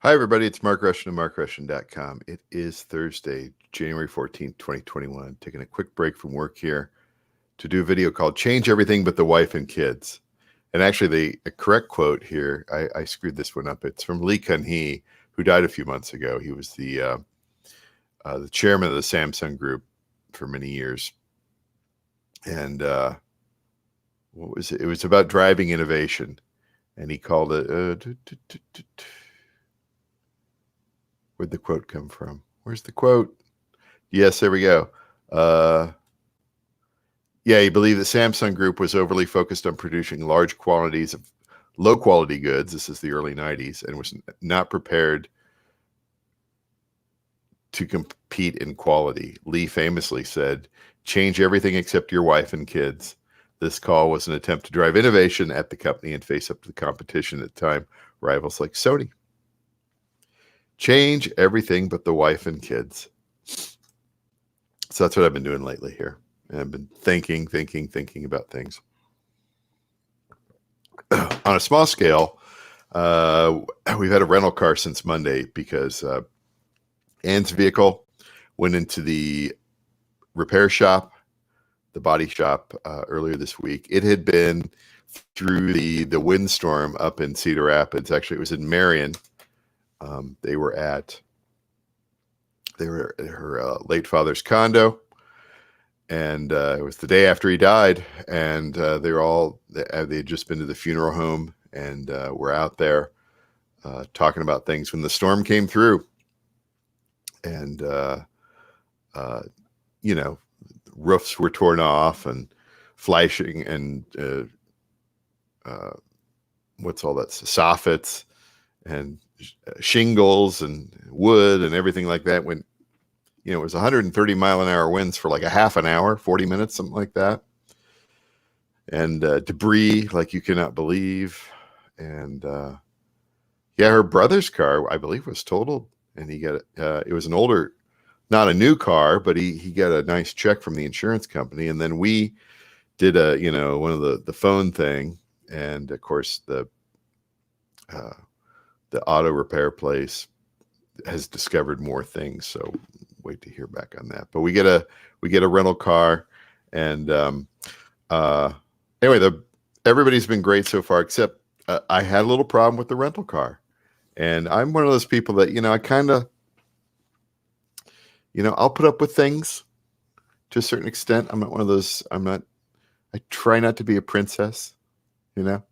Hi, everybody. It's Mark Rushton of MarkRushton.com. It is Thursday, January 14th, 2021. Taking a quick break from work here to do a video called Change Everything But the Wife and Kids. And actually, the correct quote here, I screwed this one up. It's from Lee Kun-hee, who died a few months ago. He was the chairman of the Samsung Group for many years. And what was it? It was about driving innovation. And he called it... Where'd the quote come from? Where's the quote? Yes, there we go. He believed the Samsung Group was overly focused on producing large quantities of low-quality goods. This is the early 90s, and was not prepared to compete in quality. Lee famously said, "Change everything except your wife and kids." This call was an attempt to drive innovation at the company and face up to the competition at the time, rivals like Sony. Change everything but the wife and kids. So that's what I've been doing lately here. And I've been thinking about things. On a small scale, we've had a rental car since Monday because Anne's vehicle went into the repair shop, the body shop, earlier this week. It had been through the windstorm up in Cedar Rapids. Actually, it was in Marion. They were at her late father's condo, and it was the day after he died, and they had just been to the funeral home, and were out there talking about things when the storm came through, and roofs were torn off and flashing, and what's all that, soffits and shingles and wood and everything like that. When it was 130 mile an hour winds for like a half an hour, 40 minutes, something like that, and debris like you cannot believe. And her brother's car, I believe, was totaled, and he got it was an older, not a new car, but he got a nice check from the insurance company. And then we did one of the phone thing, and of course the auto repair place has discovered more things, so wait to hear back on that. But we get a rental car, and anyway, everybody's been great so far, except I had a little problem with the rental car. And I'm one of those people that I kind of I'll put up with things to a certain extent. I'm not one of those. I try not to be a princess, and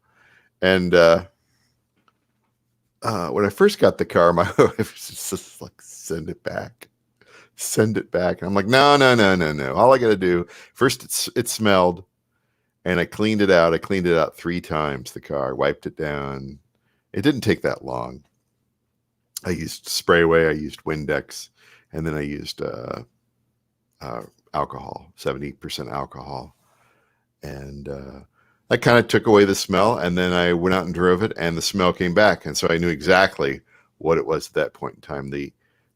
when I first got the car, my wife was just like, send it back. And I'm like, no. All I got to do, first it smelled, and I cleaned it out. I cleaned it out 3 times, the car, wiped it down. It didn't take that long. I used spray away. I used Windex, and then I used alcohol, 70% alcohol. And I kind of took away the smell, and then I went out and drove it, and the smell came back. And so I knew exactly what it was at that point in time. The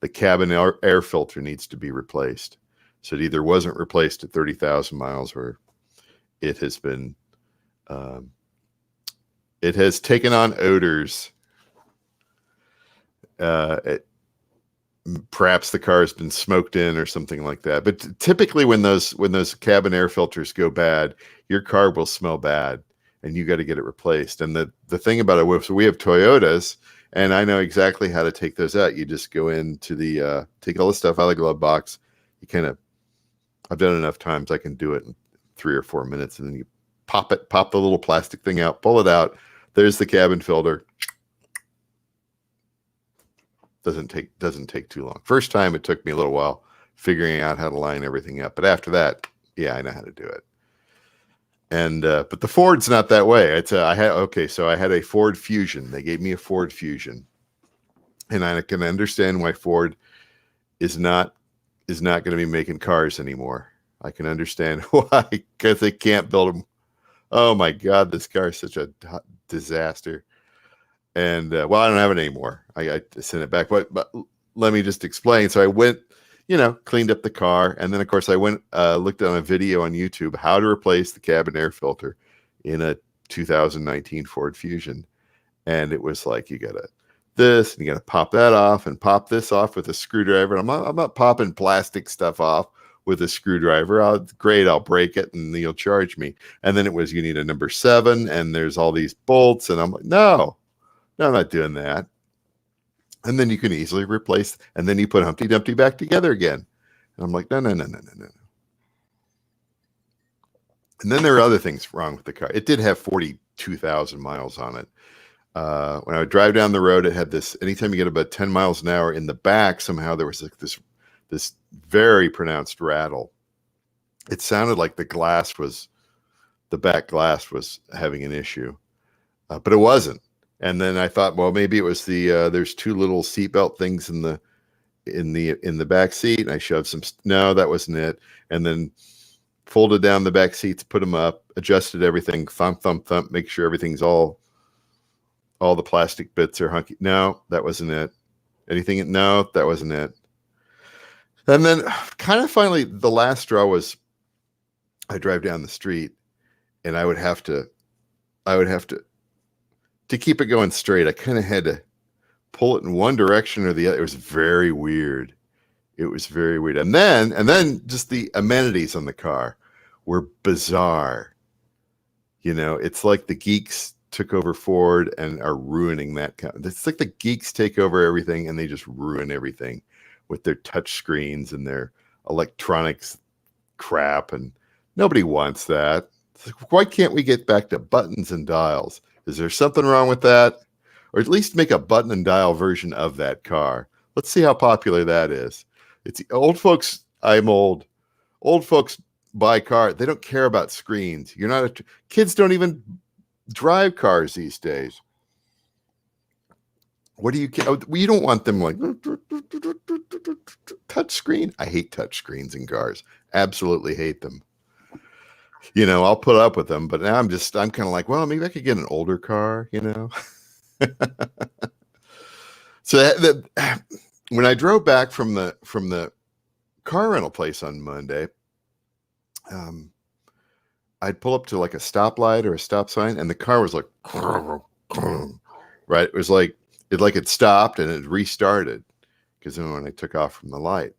cabin air filter needs to be replaced. So it either wasn't replaced at 30,000 miles, or it has been, it has taken on odors. Perhaps the car has been smoked in or something like that. But typically when those cabin air filters go bad, your car will smell bad, and you got to get it replaced. And the thing about it, so we have Toyotas, and I know exactly how to take those out. You just go into the take all the stuff out of the glove box. You I've done it enough times, I can do it in 3 or 4 minutes, and then you pop the little plastic thing out, pull it out. There's the cabin filter. Doesn't take too long. First time it took me a little while figuring out how to line everything up, but after that, I know how to do it. And but the Ford's not that way. I had a Ford Fusion. They gave me a Ford Fusion, and I can understand why Ford is not going to be making cars anymore. I can understand why, because they can't build them. Oh my God, this car is such a disaster. And I don't have it anymore. I sent it back. But let me just explain. So I went, cleaned up the car, and then of course I went looked on a video on YouTube how to replace the cabin air filter in a 2019 Ford Fusion, and it was like you got to this, and you got to pop that off and pop this off with a screwdriver. And I'm not popping plastic stuff off with a screwdriver. I'll break it and you'll charge me. And then it was, you need a number 7 and there's all these bolts. And I'm like, no, I'm not doing that. And then you can easily replace, and then you put Humpty Dumpty back together again. And I'm like, no. And then there are other things wrong with the car. It did have 42,000 miles on it. When I would drive down the road, it had this, anytime you get about 10 miles an hour in the back, somehow there was like this very pronounced rattle. It sounded like the back glass was having an issue, but it wasn't. And then I thought, well, maybe it was there's 2 little seatbelt things in the back seat. And I shoved some, no, that wasn't it. And then folded down the back seats, put them up, adjusted everything, thump, make sure everything's all the plastic bits are hunky. No, that wasn't it. Anything? No, that wasn't it. And then kind of finally, the last straw was I drive down the street and I would have to keep it going straight. I kind of had to pull it in one direction or the other. It was very weird. And then just the amenities on the car were bizarre. It's like the geeks took over Ford and are ruining that. It's like the geeks take over everything and they just ruin everything with their touch screens and their electronics crap. And nobody wants that. It's like, why can't we get back to buttons and dials? Is there something wrong with that? Or at least make a button and dial version of that car. Let's see how popular that is. It's old folks. I'm old. Old folks buy cars. They don't care about screens. Kids don't even drive cars these days. What do you care? You don't want them like touch screen. I hate touch screens in cars. Absolutely hate them. I'll put up with them, but now I'm kind of like, well, maybe I could get an older car, So when I drove back from the car rental place on Monday, I'd pull up to like a stoplight or a stop sign, and the car was like, right? It was like it stopped and it restarted because then when I took off from the light.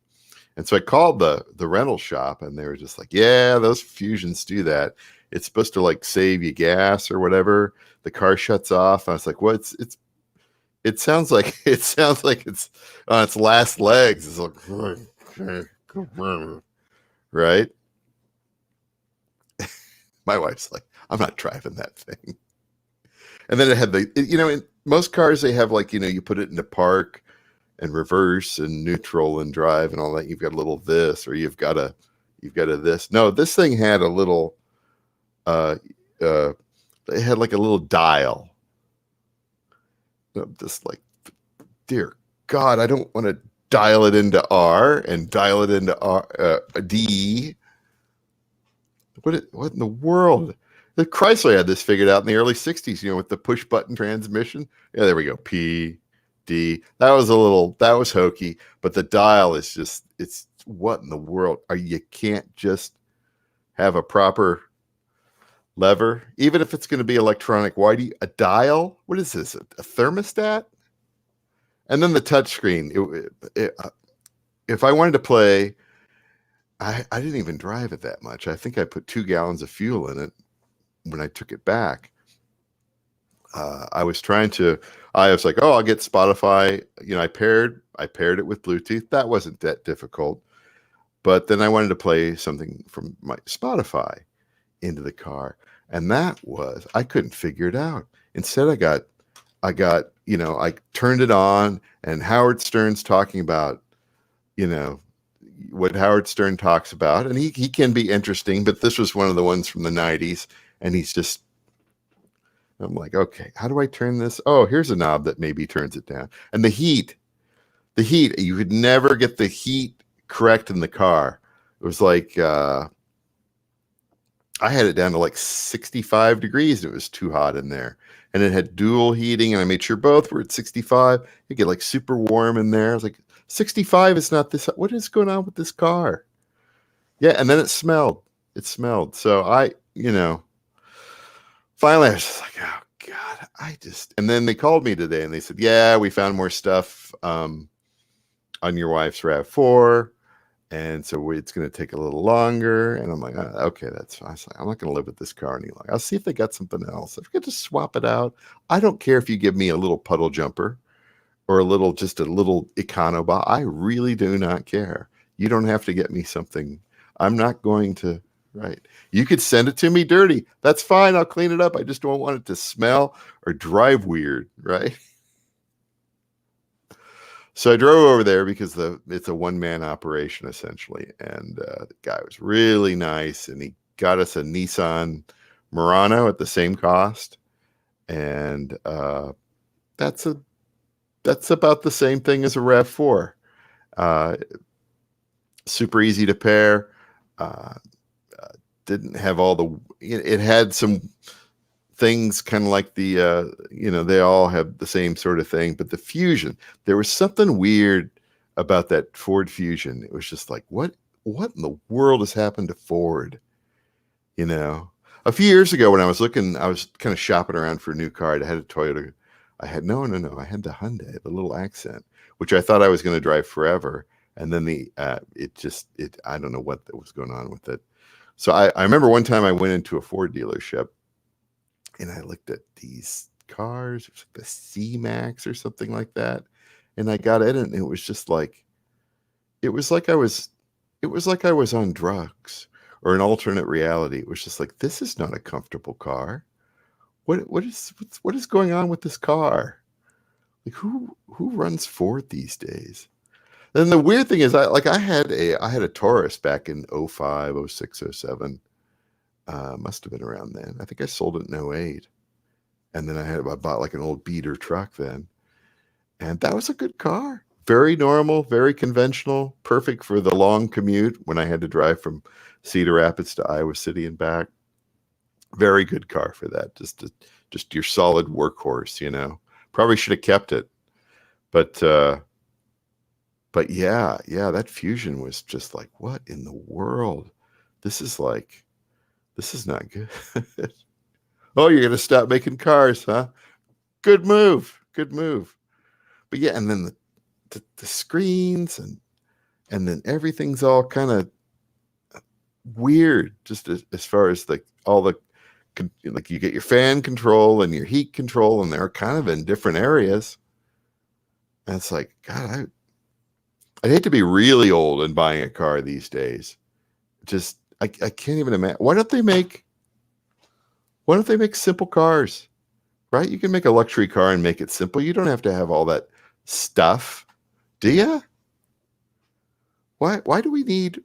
And so I called the rental shop and they were just like, yeah, those Fusions do that. It's supposed to like save you gas or whatever. The car shuts off. I was like, well, it sounds like it's on its last legs. It's like, right? My wife's like, I'm not driving that thing. And then it had in most cars, they have like, you put it into park and reverse and neutral and drive and all that. You've got a little this, or you've got a this. No, this thing had a little, it had like a little dial. I'm just like, dear God, I don't want to dial it into R and dial it into D. What in the world? The Chrysler had this figured out in the early 60s, with the push button transmission. Yeah, there we go. P, D. That was hokey, but the dial is just, it's what in the world? You can't just have a proper lever, even if it's going to be electronic. Why do you, a dial? What is this? A thermostat? And then the touch screen. If I wanted to play, I didn't even drive it that much. I think I put 2 gallons of fuel in it when I took it back. I was like, oh, I'll get Spotify. I paired it with Bluetooth. That wasn't that difficult. But then I wanted to play something from my Spotify into the car. And I couldn't figure it out. Instead, I turned it on and Howard Stern's talking about, what Howard Stern talks about. And he can be interesting, but this was one of the ones from the 90s. And I'm like, okay, how do I turn this? Oh, here's a knob that maybe turns it down. And the heat, you could never get the heat correct in the car. It was like, I had it down to like 65 degrees and it was too hot in there. And it had dual heating and I made sure both were at 65. It get like super warm in there. I was like, 65 is not this. What is going on with this car? Yeah. And then it smelled. So finally I was just like, oh God, and then they called me today and they said, yeah, we found more stuff on your wife's RAV4. And so it's going to take a little longer. And I'm like, okay, that's fine. I'm not going to live with this car any longer. I'll see if they got something else. If we could just swap it out. I don't care if you give me a little puddle jumper or just a little Econobot. I really do not care. You don't have to get me something. I'm not going to, right? You could send it to me dirty. That's fine. I'll clean it up. I just don't want it to smell or drive weird, right? So I drove over there because it's a one-man operation essentially, and the guy was really nice, and he got us a Nissan Murano at the same cost, and that's about the same thing as a RAV4. Super easy to pair. Didn't have it had some things kind of like they all have the same sort of thing, but the Fusion, there was something weird about that Ford Fusion. It was just like, what in the world has happened to Ford? A few years ago when I was kind of shopping around for a new car. I had a Toyota. I had no. I had the Hyundai, the little Accent, which I thought I was going to drive forever. And then I don't know what was going on with it. So I remember one time I went into a Ford dealership and I looked at these cars. It was like the C-Max or something like that. And I got in it, and it was just like, it was like I was on drugs or an alternate reality. It was just like, this is not a comfortable car. What is going on with this car? Like, who runs Ford these days? Then the weird thing is, I had a Taurus back in 05, 06, 07. Must have been around then. I think I sold it in 08. And then I bought like an old beater truck then. And that was a good car. Very normal, very conventional, perfect for the long commute when I had to drive from Cedar Rapids to Iowa City and back. Very good car for that. Just your solid workhorse, Probably should have kept it. But yeah, that Fusion was just like, what in the world? This is not good. Oh, you're going to stop making cars, huh? Good move. But yeah, and then the screens and then everything's all kind of weird, just as far as all the, like, you get your fan control and your heat control, and they're kind of in different areas. And it's like, God, I'd hate to be really old and buying a car these days. Just, I can't even imagine. Why don't they make simple cars, right? You can make a luxury car and make it simple. You don't have to have all that stuff, do you? Why do we need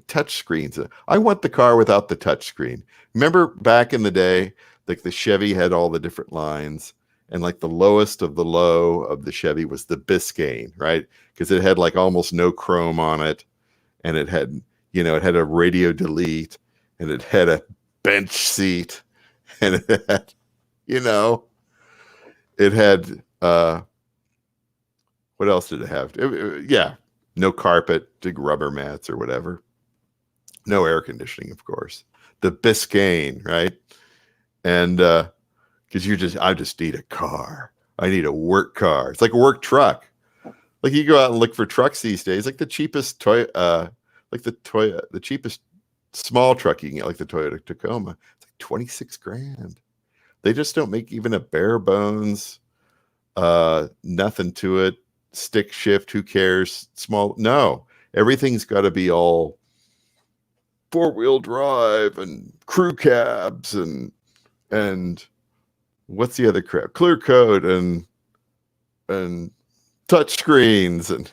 touch screens? I want the car without the touch screen. Remember back in the day, like the Chevy had all the different lines, and like the lowest of the low of the Chevy was the Biscayne, right? Because it had like almost no chrome on it, and it had a radio delete, and it had a bench seat, and it had, what else did it have? No carpet, big rubber mats or whatever. No air conditioning, of course. The Biscayne, right? And because I just need a car. I need a work car. It's like a work truck. Like you go out and look for trucks these days, like the cheapest the cheapest small truck you can get, like the Toyota Tacoma. It's like 26 grand. They just don't make even a bare bones, nothing to it. Stick shift, who cares? Small, no. Everything's got to be all 4-wheel drive and crew cabs and what's the other crap? Clear code and touch screens, and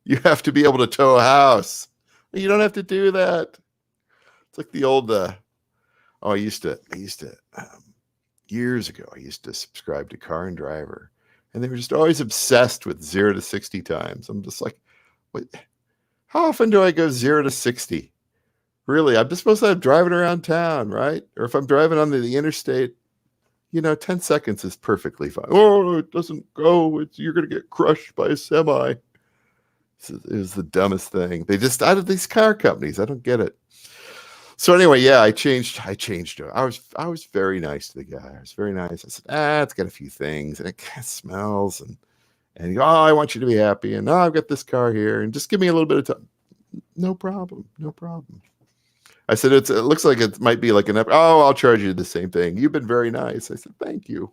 you have to be able to tow a house. You don't have to do that. It's like the old. I used to years ago. I used to subscribe to Car and Driver. And they were just always obsessed with 0 to 60 times. I'm just like, what? How often do I go 0 to 60? Really? I'm just supposed to have driving around town, right? Or if I'm driving on the interstate, 10 seconds is perfectly fine. Oh, it doesn't go. You're going to get crushed by a semi. It was the dumbest thing. They just, out of these car companies, I don't get it. So anyway, yeah, I changed. I was very nice to the guy. I was very nice. I said, it's got a few things and it kind of smells and oh, I want you to be happy. And I've got this car here and just give me a little bit of time. No problem. No problem. I said, it looks like it might be like I'll charge you the same thing. You've been very nice. I said, thank you.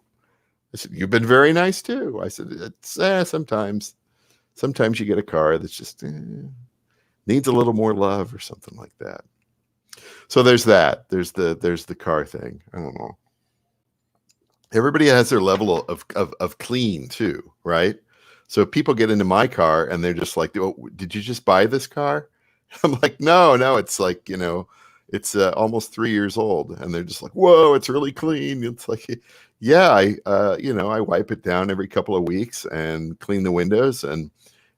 I said, you've been very nice too. I said, it's sometimes you get a car that's just needs a little more love or something like that. So there's that. There's the car thing. I don't know. Everybody has their level of clean too, right? So people get into my car and they're just like, oh, did you just buy this car? I'm like, no, it's like, it's almost 3 years old. And they're just like, whoa, it's really clean. It's like, yeah, I wipe it down every couple of weeks and clean the windows and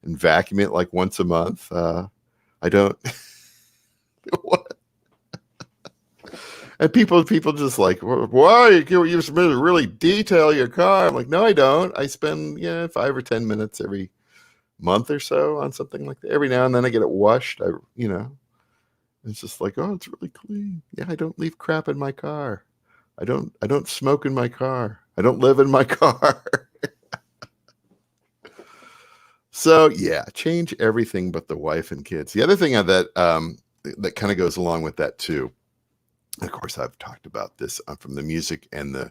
vacuum it like once a month. I don't, what? And people just like, why you really detail your car? I'm like, no, I don't. I spend 5 or 10 minutes every month or so on something like that. Every now and then I get it washed. It's just like, oh, it's really clean. Yeah, I don't leave crap in my car. I don't smoke in my car. I don't live in my car. So yeah, change everything but the wife and kids. The other thing that kind of goes along with that too. Of course, I've talked about this from the music and the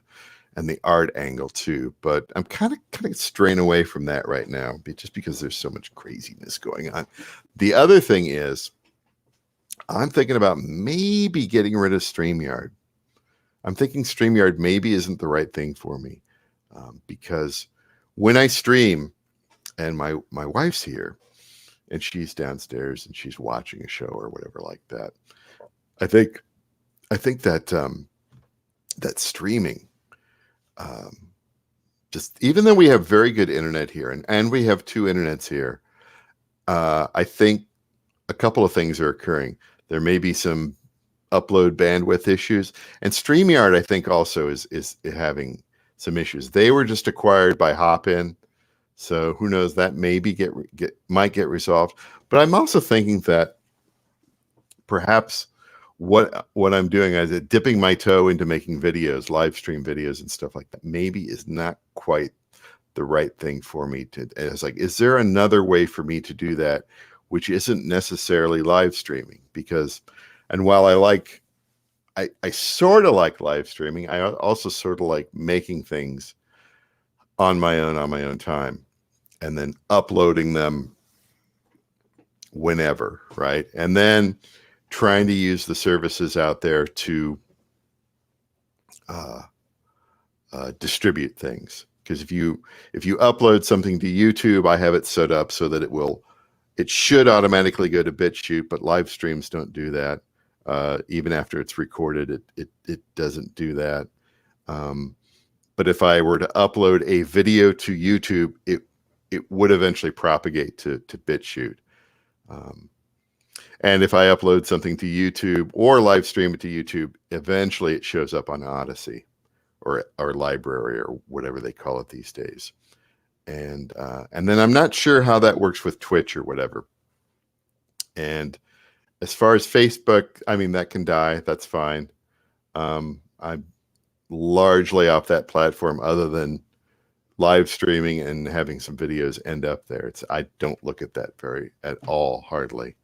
art angle too, but I'm kind of straying away from that right now, just because there's so much craziness going on. The other thing is, I'm thinking about maybe getting rid of Streamyard. I'm thinking Streamyard maybe isn't the right thing for me, because when I stream and my wife's here and she's downstairs and she's watching a show or whatever like that, I think that that streaming, just even though we have very good internet here and we have 2 internets here, I think a couple of things are occurring. There may be some upload bandwidth issues, and StreamYard I think also is having some issues. They were just acquired by Hopin, so who knows, that maybe might get resolved. But I'm also thinking that perhaps what I'm doing is dipping my toe into making videos, live stream videos and stuff like that, maybe is not quite the right thing for me to. It's like, is there another way for me to do that, which isn't necessarily live streaming? Because, and while I sort of like live streaming, I also sort of like making things on my own time, and then uploading them whenever, right? And then trying to use the services out there to distribute things. Because if you upload something to YouTube, I have it set up so that it should automatically go to BitChute, but live streams don't do that. Even after it's recorded, it doesn't do that. But if I were to upload a video to YouTube, it would eventually propagate to BitChute. And if I upload something to YouTube or live stream it to YouTube, eventually it shows up on Odyssey or Library or whatever they call it these days. And then I'm not sure how that works with Twitch or whatever. And as far as Facebook, I mean, that can die. That's fine. I'm largely off that platform, other than live streaming and having some videos end up there. I don't look at that at all, hardly.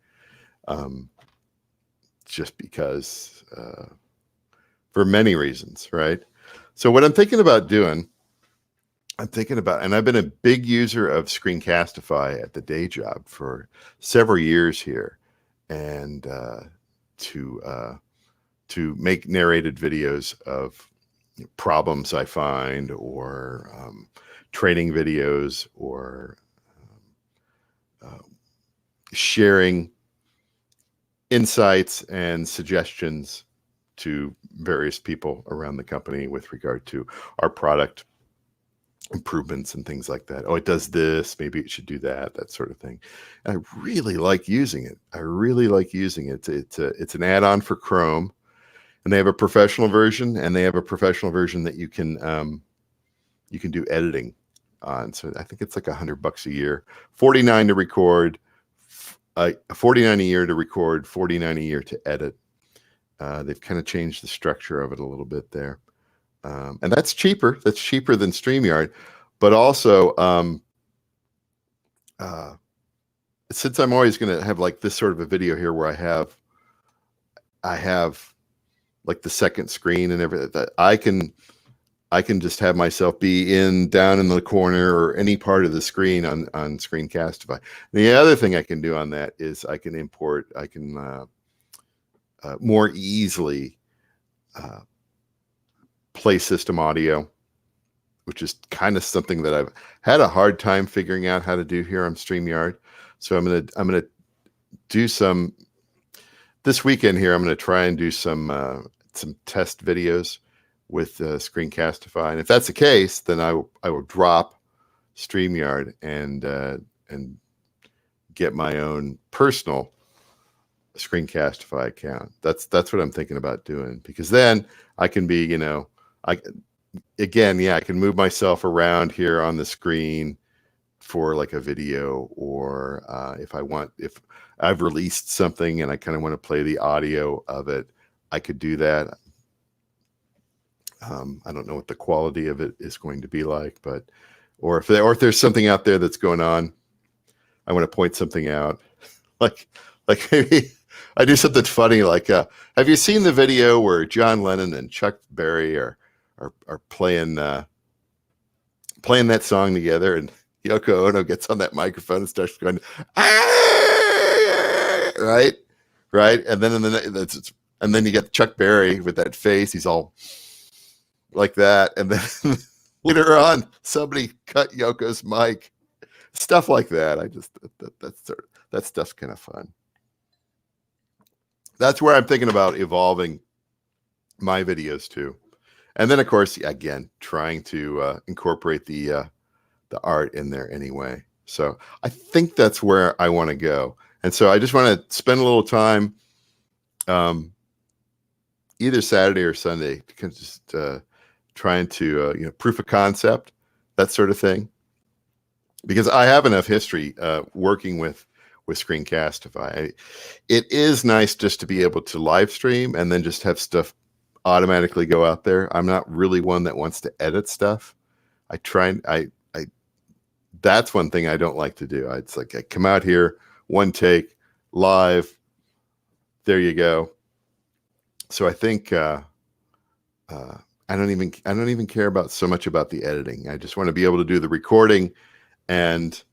Just because, for many reasons, right? So what I'm thinking about doing, and I've been a big user of Screencastify at the day job for several years here, and to make narrated videos of problems I find, or training videos, or sharing insights and suggestions to various people around the company with regard to our product improvements and things like that. Oh, it does this, maybe it should do that, that sort of thing. And I really like using it. It's an add-on for Chrome, and they have a professional version, and they have a professional version that you can do editing on. So I think it's like $100 a year, $49 to record, $49 a year to record, $49 a year to edit. They've kind of changed the structure of it a little bit there. And that's cheaper. That's cheaper than StreamYard. But also, since I'm always going to have like this sort of a video here where I have like the second screen and everything, that I can just have myself be down in the corner or any part of the screen on Screencastify. The other thing I can do on that is I can more easily play system audio, which is kind of something that I've had a hard time figuring out how to do here on StreamYard. So I'm gonna do some this weekend here. I'm gonna try and do some test videos with Screencastify, and if that's the case, then I will drop StreamYard and get my own personal Screencastify account. That's what I'm thinking about doing, because then I can be, I can move myself around here on the screen for like a video, or if I've released something and I kind of want to play the audio of it, I could do that. I don't know what the quality of it is going to be like, but or if there's something out there that's going on, I want to point something out, like maybe I do something funny, like have you seen the video where John Lennon and Chuck Berry are playing that song together, and Yoko Ono gets on that microphone and starts going, right, and then you get Chuck Berry with that face, he's all like that, and then later on somebody cut Yoko's mic, stuff like that. That stuff's kind of fun. That's where I'm thinking about evolving my videos too. And then of course, again, trying to incorporate the art in there anyway. So I think that's where I want to go. And so I just want to spend a little time either Saturday or Sunday to just trying to proof of concept, that sort of thing, because I have enough history working with Screencastify. It is nice just to be able to live stream and then just have stuff automatically go out there. I'm not really one that wants to edit stuff. That's one thing I don't like to do. It's like I come out here, one take, live, there you go. So I think I don't even care about so much about the editing. I just want to be able to do the recording and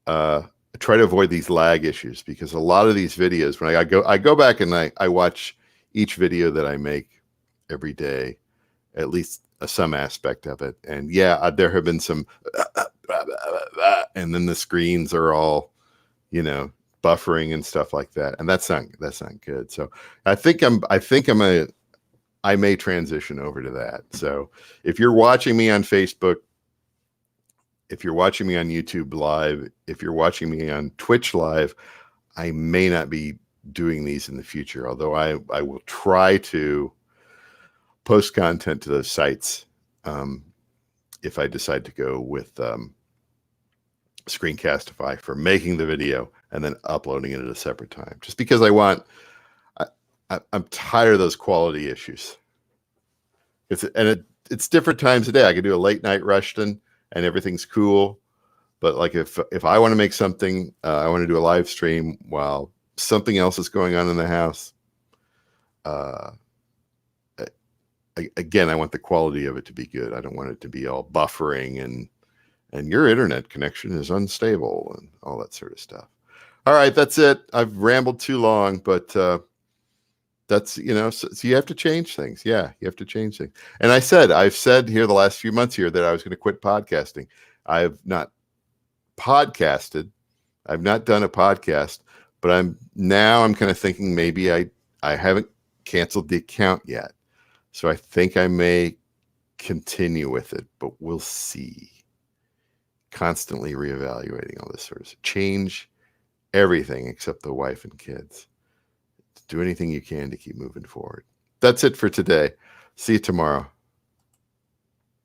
try to avoid these lag issues, because a lot of these videos, when I go back and I watch each video that I make every day, at least some aspect of it, and there have been some and then the screens are all buffering and stuff like that, and that's not good. So I may transition over to that. So if you're watching me on Facebook, if you're watching me on YouTube Live, if you're watching me on Twitch Live, I may not be doing these in the future, although I will try to post content to those sites if I decide to go with Screencastify for making the video and then uploading it at a separate time, just because I'm tired of those quality issues. It's different times a day. I could do a late night Rushton and everything's cool, but like if I want to make something, I want to do a live stream while something else is going on in the house. Again, I want the quality of it to be good. I don't want it to be all buffering and your internet connection is unstable and all that sort of stuff. All right, that's it. I've rambled too long, but that's, so you have to change things. Yeah, you have to change things. And I've said here the last few months here that I was going to quit podcasting. I've not podcasted. I've not done a podcast, but I'm kind of thinking maybe I haven't canceled the account yet. So I think I may continue with it, but we'll see. Constantly reevaluating all this sort of stuff. Change everything except the wife and kids. Do anything you can to keep moving forward. That's it for today. See you tomorrow.